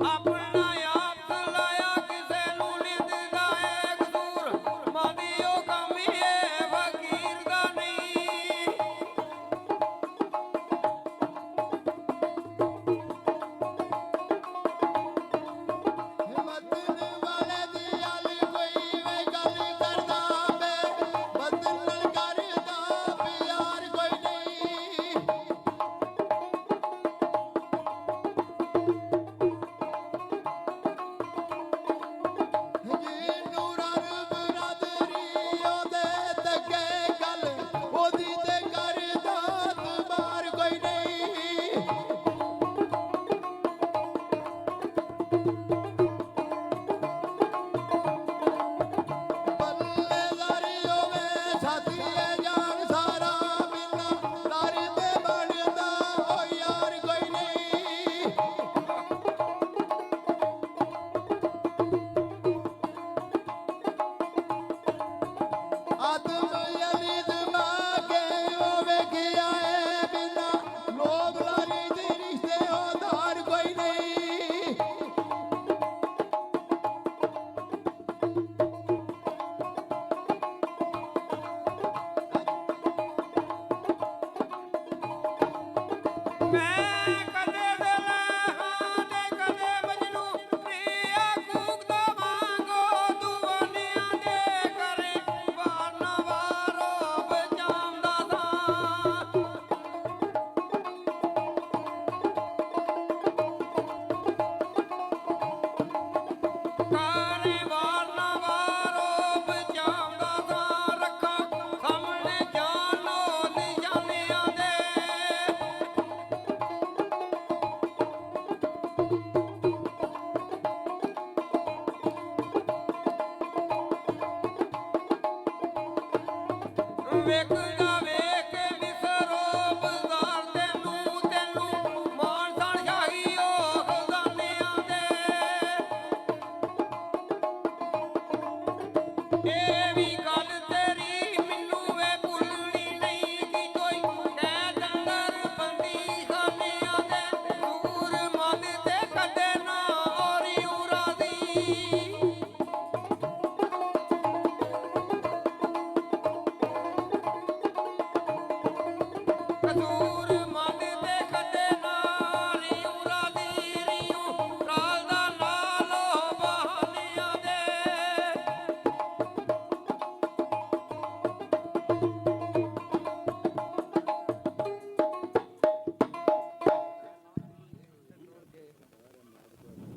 ਆਪਣਾ ਆਪ ਸਲਾਇਆ ਕਿਸੇ ਨੂੰ ਨਿੰਦਦਾ ਏ ਕਸੂਰ ਮਾਦੀ ਉਹ ਕੰਮ ਹੀ ਏ ਫਕੀਰ ਦਾ ਨਹੀਂ ਬਦਨ ਵਾਲੇ ਦੀ ਗੱਲ ਕੋਈ ਵੇ ਗੱਲ ਕਰਦਾ ਵੇ ਬਦਨ ਨਾਲ ਕਰਦਾ ਪਿਆਰ ਕੋਈ ਨਹੀਂ ਜੀ ਨੂਰਾਂ ਬਰਾਦਰੀ ਉਹਦੇ ਤੱਕੇ ਗੱਲ ਉਹਦੀ ਤੇ ਕਰਦਾ ਤਬਾਰ ਕੋਈ ਨਹੀਂ ਬੱਲੇਦਾਰੀ ਹੋਵੇ ਸਾਥੀਏ ਜਾਨ ਸਾਰਾ ਬਿਨਾ ਦਾਰੀ ਤੇ ਬਣਦਾ ਓ ਯਾਰ ਕੋਈ ਨਹੀਂ ਆਦਮ ਅਲੀ ਦਿਮਾਗੇ ਉਹ ਵੇਖਿਆ ਏ ਬਿਨਾ ਲੋਭ ਲਾਰੀ ਦੇ ਰਿਸ਼ਤੇ ਉਧਾਰ ਕੋਈ ਨਹੀਂ ਮੈਂ ਕਦੇ ਦਿਲ ਹਾਂ ਤੇ ਕਦੇ ਮਜਨੂ ਪ੍ਰਿਆ ਕੂਕਦਾ ਵਾਂਗੋ ਦੁਆਨਿਆਂ ਦੇ ਕਰੇ ਵਾਰ ਨਾ ਵਾਰੋ ਬਚਾਉਂਦਾ ਸਾਂ ਕਾਰੇ ਵਾਰ ਨਾ ਵਾਰੋ ਬਚਾਉਂਦਾ ਸਾਂ ਰੱਖਾਂ ਸਾਹਮਣੇ ਜਾਨੋ ਨਿਸ਼ਾਨਿਆਂ ਦੇ ਵੇਖਦਾ